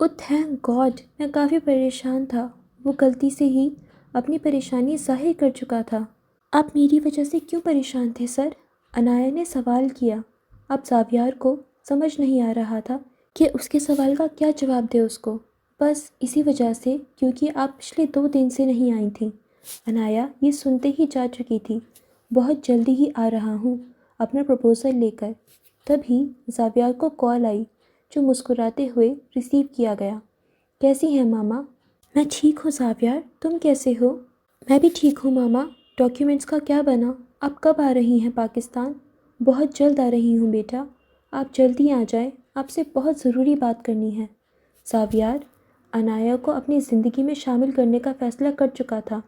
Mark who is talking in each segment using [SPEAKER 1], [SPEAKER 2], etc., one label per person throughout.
[SPEAKER 1] Oh thank God, میں کافی پریشان تھا۔ وہ غلطی سے ہی اپنی پریشانی ظاہر کر چکا تھا۔ آپ میری وجہ سے کیوں پریشان تھے سر؟ انایا نے سوال کیا۔ اب زاویار کو سمجھ نہیں آ رہا تھا کہ اس کے سوال کا کیا جواب دے اس کو۔ بس اسی وجہ سے کیونکہ آپ پچھلے 2 دن سے نہیں آئی تھیں۔ انایا یہ سنتے ہی جا چکی تھی۔ بہت جلدی ہی آ رہا ہوں اپنا پروپوزل لے کر۔ تبھی زاویار کو کال آئی جو مسکراتے ہوئے ریسیو کیا گیا۔ کیسی ہیں ماما؟ میں ٹھیک ہوں زاویار، تم کیسے ہو؟ میں بھی ٹھیک ہوں ماما۔ ڈاکیومنٹس کا کیا بنا؟ آپ کب آ رہی ہیں پاکستان؟ بہت جلد آ رہی ہوں بیٹا، آپ جلدی آ جائیں، آپ سے بہت ضروری بات کرنی ہے۔ زاویار انایا کو اپنی زندگی میں شامل کرنے کا فیصلہ کر چکا تھا۔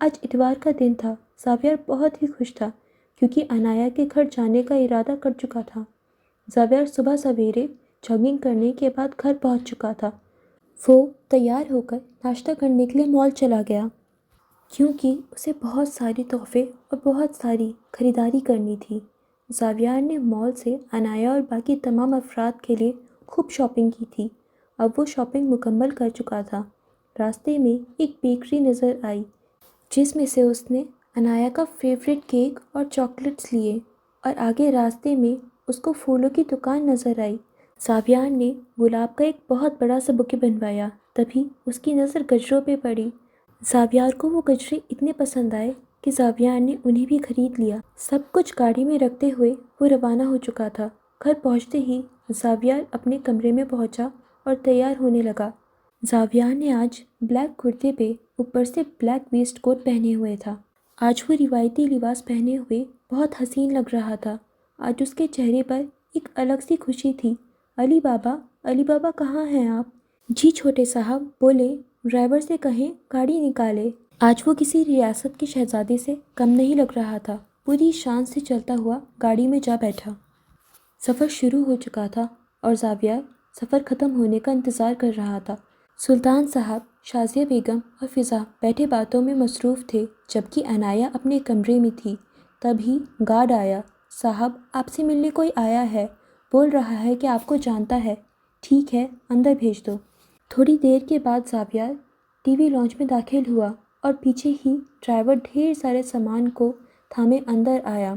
[SPEAKER 1] آج اتوار کا دن تھا۔ زاویار بہت ہی خوش تھا کیونکہ انایا کے گھر جانے کا ارادہ کر چکا تھا۔ زاویار صبح سویرے جاگنگ کرنے کے بعد گھر پہنچ چکا تھا۔ وہ تیار ہو کر ناشتہ کرنے کے لیے مال چلا گیا کیونکہ اسے بہت سارے تحفے اور بہت ساری خریداری کرنی تھی۔ زاویار نے مال سے انایا اور باقی تمام افراد کے لیے خوب شاپنگ کی تھی۔ اب وہ شاپنگ مکمل کر چکا تھا۔ راستے میں ایک بیکری نظر آئی جس میں سے اس نے انایا کا فیوریٹ کیک اور چاکلیٹس لیے، اور آگے راستے میں اس کو پھولوں کی دکان نظر آئی۔ زاویار نے گلاب کا ایک بہت بڑا سا بوکے بنوایا۔ تبھی اس کی نظر گجروں پہ پڑی۔ زاویار کو وہ گجرے اتنے پسند آئے کہ زاویار نے انہیں بھی خرید لیا۔ سب کچھ گاڑی میں رکھتے ہوئے وہ روانہ ہو چکا تھا۔ گھر پہنچتے ہی زاویار اپنے کمرے میں پہنچا اور تیار ہونے لگا۔ زاویار نے آج بلیک کرتے پہ اوپر سے بلیک ویسٹ کوٹ پہنے ہوئے تھا۔ آج وہ روایتی لباس پہنے ہوئے بہت حسین لگ رہا تھا۔ آج اس کے چہرے پر ایک الگ سی خوشی تھی۔ علی بابا کہاں ہیں آپ؟ جی چھوٹے صاحب، بولے ڈرائیور سے کہیں گاڑی نکالے۔ آج وہ کسی ریاست کے شہزادے سے کم نہیں لگ رہا تھا۔ پوری شان سے چلتا ہوا گاڑی میں جا بیٹھا۔ سفر شروع ہو چکا تھا اور زاویار سفر ختم ہونے کا انتظار کر رہا تھا۔ سلطان صاحب، شازیہ بیگم اور فضا بیٹھے باتوں میں مصروف تھے جبکہ انایا اپنے کمرے میں تھی۔ تبھی گارڈ آیا۔ صاحب، آپ سے ملنے کوئی آیا ہے، بول رہا ہے کہ آپ کو جانتا ہے۔ ٹھیک ہے، اندر بھیج دو۔ تھوڑی دیر کے بعد زاویار ٹی وی لانچ میں داخل ہوا اور پیچھے ہی ڈرائیور ڈھیر سارے سامان کو تھامے اندر آیا۔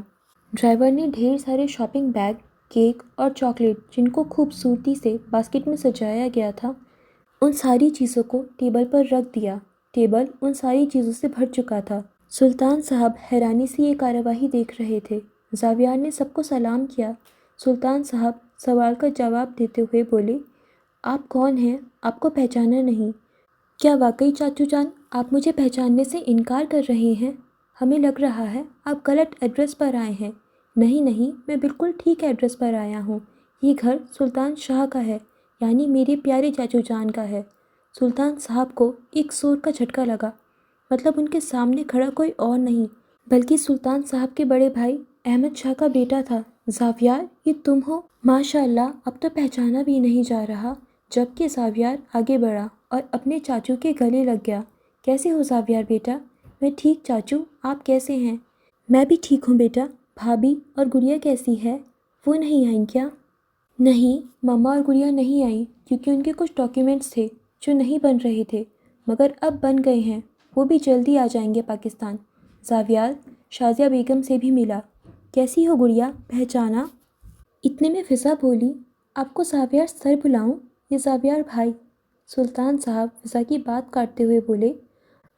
[SPEAKER 1] ڈرائیور نے ڈھیر سارے شاپنگ بیگ، کیک اور چاکلیٹ جن کو خوبصورتی سے باسکٹ میں سجایا گیا تھا، ان ساری چیزوں کو ٹیبل پر رکھ دیا۔ ٹیبل ان ساری چیزوں سے بھر چکا تھا۔ سلطان صاحب حیرانی سے یہ کارروائی دیکھ رہے تھے۔ زاویار نے سب کو سلام کیا۔ سلطان صاحب سوال کا جواب دیتے ہوئے بولے، آپ کون ہیں؟ آپ کو پہچانا نہیں۔ کیا واقعی چاچو جان آپ مجھے پہچاننے سے انکار کر رہے ہیں؟ ہمیں لگ رہا ہے آپ غلط ایڈریس پر آئے ہیں۔ نہیں، میں بالکل ٹھیک ایڈریس پر آیا ہوں۔ یہ گھر سلطان شاہ کا ہے، یعنی میرے پیارے چاچو جان کا ہے۔ سلطان صاحب کو ایک زور کا جھٹکا لگا۔ مطلب ان کے سامنے کھڑا کوئی اور نہیں بلکہ سلطان صاحب کے بڑے بھائی احمد شاہ کا بیٹا تھا۔ زاویار، یہ تم ہو؟ ماشاء اللہ، اب تو پہچانا بھی نہیں جا رہا۔ جبکہ زاویار آگے بڑھا اور اپنے چاچو کے گلے لگ گیا۔ کیسے ہو زاویار بیٹا؟ میں ٹھیک چاچو، آپ کیسے ہیں؟ میں بھی ٹھیک ہوں بیٹا۔ بھابھی اور گڑیا کیسی ہے؟ وہ نہیں آئیں کیا؟ نہیں، مما اور گڑیا نہیں آئیں کیونکہ ان کے کچھ ڈاکیومنٹس تھے جو نہیں بن رہے تھے، مگر اب بن گئے ہیں۔ وہ بھی جلدی آ جائیں گے پاکستان۔ زاویار شازیہ بیگم سے بھی ملا۔ کیسی ہو گڑیا، پہچانا؟ اتنے میں فضا بولی، آپ کو زاویار سر بلاؤں؟ یہ زاویار بھائی۔ سلطان صاحب فضا کی بات کاٹتے ہوئے بولے،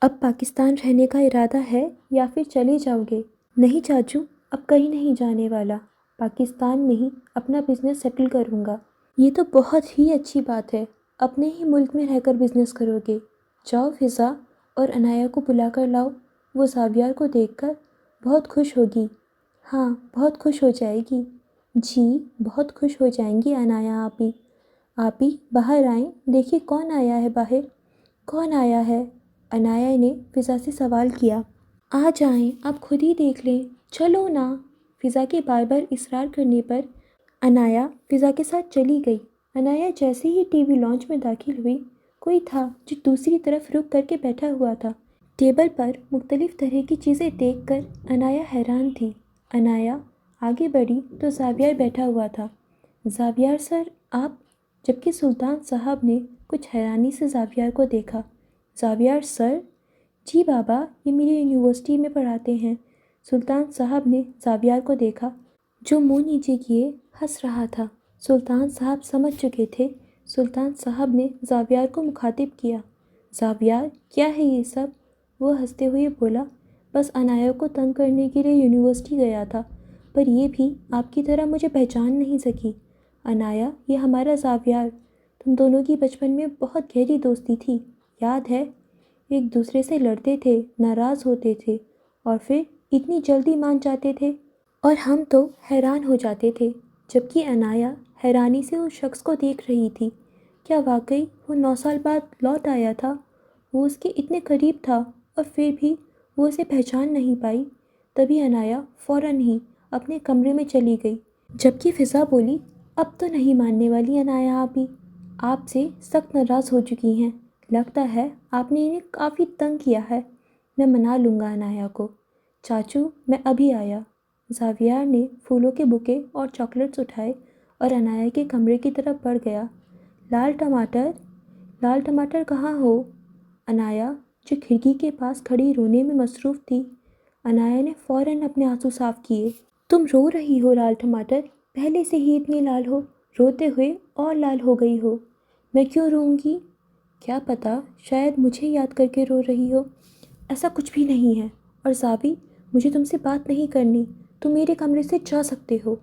[SPEAKER 1] اب پاکستان رہنے کا ارادہ ہے یا پھر چلے جاؤ گے؟ نہیں چاچو، اب کہیں نہیں جانے والا، پاکستان میں ہی اپنا بزنس سیٹل کروں گا۔ یہ تو بہت ہی اچھی بات ہے، اپنے ہی ملک میں رہ کر بزنس کرو گے۔ جاؤ فضا اور انایا کو بلا کر لاؤ، وہ زاویار کو دیکھ کر بہت خوش ہوگی۔ ہاں، بہت خوش ہو جائے گی۔ جی، بہت خوش ہو جائیں گی انایا آپی۔ آپی باہر آئیں، دیکھیے کون آیا ہے باہر۔ کون آیا ہے؟ انایا نے فضا سے سوال کیا۔ آ جائیں، آپ خود ہی دیکھ لیں، چلو نا۔ فضا کے بار بار اصرار کرنے پر انایا فضا کے ساتھ چلی گئی۔ انایا جیسے ہی ٹی وی لانچ میں داخل ہوئی، کوئی تھا جو دوسری طرف رک کر کے بیٹھا ہوا تھا۔ ٹیبل پر مختلف طرح کی چیزیں دیکھ کر انایا حیران تھی۔ انایا آگے بڑھی تو زاویار بیٹھا ہوا تھا۔ زاویار سر، آپ؟ جبکہ سلطان صاحب نے کچھ حیرانی سے زاویار کو دیکھا۔ زاویار سر؟ جی بابا، یہ میری یونیورسٹی میں پڑھاتے ہیں۔ سلطان صاحب نے زاویار کو دیکھا جو منہ نیچے کیے ہنس رہا تھا۔ سلطان صاحب سمجھ چکے تھے۔ سلطان صاحب نے زاویار کو مخاطب کیا، زاویار کیا ہے یہ سب؟ وہ ہنستے ہوئے بولا، بس عنایہ کو تنگ کرنے کے لیے یونیورسٹی گیا تھا، پر یہ بھی آپ کی طرح مجھے پہچان نہیں سکی۔ عنایہ، یہ ہمارا زاویار، تم دونوں کی بچپن میں بہت گہری دوستی تھی، یاد ہے؟ ایک دوسرے سے لڑتے تھے، ناراض ہوتے تھے، اور پھر اتنی جلدی مان جاتے تھے، اور ہم تو حیران ہو جاتے تھے، جبکہ عنایہ حیرانی سے اس شخص کو دیکھ رہی تھی۔ کیا واقعی وہ 9 سال بعد لوٹ آیا تھا؟ وہ اس کے اتنے قریب تھا اور پھر بھی وہ اسے پہچان نہیں پائی۔ تبھی عنایہ فوراً ہی اپنے کمرے میں چلی گئی، جبکہ فضا بولی، اب تو نہیں ماننے والی عنایہ آپی، آپ سے سخت ناراض ہو چکی ہیں، لگتا ہے آپ نے انہیں کافی تنگ کیا ہے۔ میں منا لوں گا عنایہ کو۔ چاچو، میں ابھی آیا۔ زاویار نے پھولوں کے بوکے اور چاکلیٹس اٹھائے اور عنایہ کے کمرے کی طرف بڑھ گیا۔ لال ٹماٹر؟ لال ٹماٹر کہاں ہو؟ عنایہ، جو کھڑکی کے پاس کھڑی رونے میں مصروف تھی۔ عنایہ نے فوراً اپنے آنسو صاف کیے۔ تم رو رہی ہو لال ٹماٹر؟ پہلے سے ہی اتنی لال ہو، روتے ہوئے اور لال ہو گئی ہو۔ میں کیوں روں گی؟ کیا پتہ، شاید مجھے یاد کر کے رو رہی ہو۔ ایسا کچھ بھی نہیں ہے، اور زاوی، مجھے تم سے بات نہیں کرنی، تم میرے کمرے سے جا سکتے ہو۔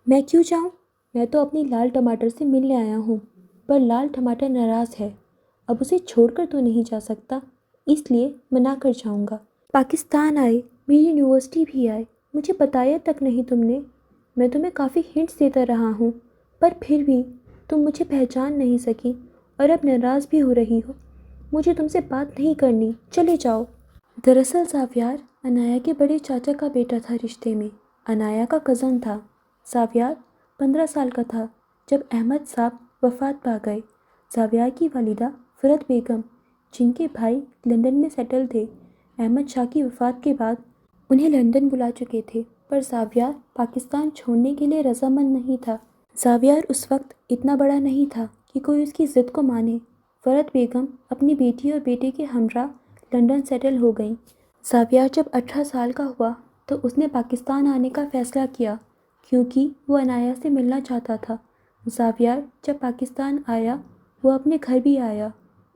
[SPEAKER 1] میں کیوں جاؤں؟ میں تو اپنی لال ٹماٹر سے ملنے آیا ہوں، پر لال ٹماٹر ناراض ہے، اب اسے چھوڑ کر تو نہیں جا سکتا، اس لیے منا کر جاؤں گا۔ پاکستان آئے، میری یونیورسٹی بھی آئے، مجھے بتایا تک نہیں تم نے۔ میں تمہیں کافی ہنٹس دیتا رہا ہوں، پر پھر بھی تم مجھے پہچان نہیں سکی اور اب ناراض بھی ہو رہی ہو۔ مجھے تم سے بات نہیں کرنی، چلے جاؤ۔ دراصل زاویار عنایہ کے بڑے چاچا کا بیٹا تھا، رشتے میں عنایہ کا کزن تھا۔ زاویار 15 سال کا تھا جب احمد صاحب وفات پا گئے۔ زاویار کی والدہ فرت بیگم، جن کے بھائی لندن میں سیٹل تھے، احمد شاہ کی وفات کے بعد انہیں لندن بلا چکے تھے، پر زاویار پاکستان چھوڑنے کے لیے رضامند نہیں تھا۔ زاویار اس وقت اتنا بڑا نہیں تھا کہ کوئی اس کی ضد کو مانے۔ فرت بیگم اپنی بیٹی اور بیٹے کے ہمراہ لندن سیٹل ہو گئیں۔ زاویار جب 18 سال کا ہوا تو اس نے پاکستان آنے کا فیصلہ کیا، کیونکہ وہ عنایہ سے ملنا چاہتا تھا۔ زاویار جب پاکستان آیا، وہ اپنے گھر بھی آیا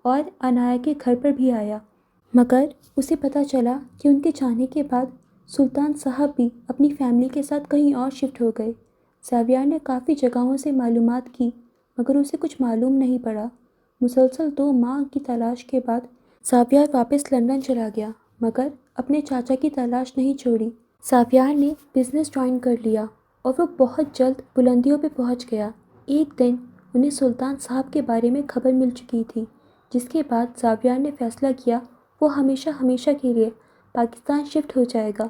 [SPEAKER 1] اور عنایہ کے گھر پر بھی آیا، مگر اسے پتہ چلا کہ ان کے جانے کے بعد سلطان صاحب بھی اپنی فیملی کے ساتھ کہیں اور شفٹ ہو گئے۔ زاویار نے کافی جگہوں سے معلومات کی، مگر اسے کچھ معلوم نہیں پڑا۔ مسلسل 2 ماہ کی تلاش کے بعد زاویار واپس لندن چلا گیا، مگر اپنے چاچا کی تلاش نہیں چھوڑی۔ زاویار نے بزنس جوائن کر لیا اور وہ بہت جلد بلندیوں پہ پہنچ گیا۔ ایک دن انہیں سلطان صاحب کے بارے میں خبر مل چکی تھی، جس کے بعد زاویار نے فیصلہ کیا وہ ہمیشہ ہمیشہ کے لیے پاکستان شفٹ ہو جائے گا۔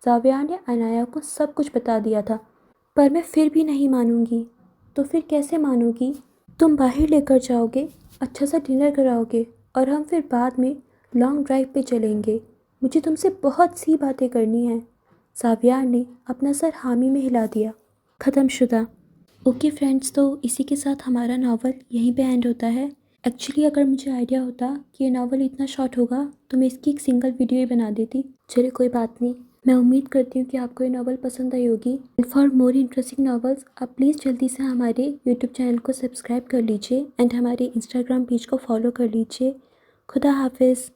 [SPEAKER 1] زاویار نے عنایہ کو سب کچھ بتا دیا تھا، پر میں پھر بھی نہیں مانوں گی۔ تو پھر کیسے مانو گی؟ تم باہر لے کر جاؤ گے، اچھا سا ڈنر کراؤ گے، اور ہم پھر بعد میں لانگ ڈرائیو پہ چلیں گے۔ مجھے تم سے بہت سی باتیں کرنی ہیں۔ زاویار نے اپنا سر حامی میں ہلا دیا۔ ختم شدہ۔ اوکے فرینڈز، تو اسی کے ساتھ ہمارا ناول یہیں پہ اینڈ ہوتا ہے۔ ایکچولی اگر مجھے آئیڈیا ہوتا کہ یہ ناول اتنا شارٹ ہوگا تو میں اس کی ایک سنگل ویڈیو ہی بنا دیتی۔ چلے کوئی بات نہیں، میں امید کرتی ہوں کہ آپ کو یہ ناول پسند آئی ہوگی۔ And for more interesting novels آپ پلیز جلدی سے ہمارے یوٹیوب چینل کو سبسکرائب کر لیجیے اینڈ ہمارے انسٹاگرام پیج کو فالو کر لیجیے۔ خدا حافظ۔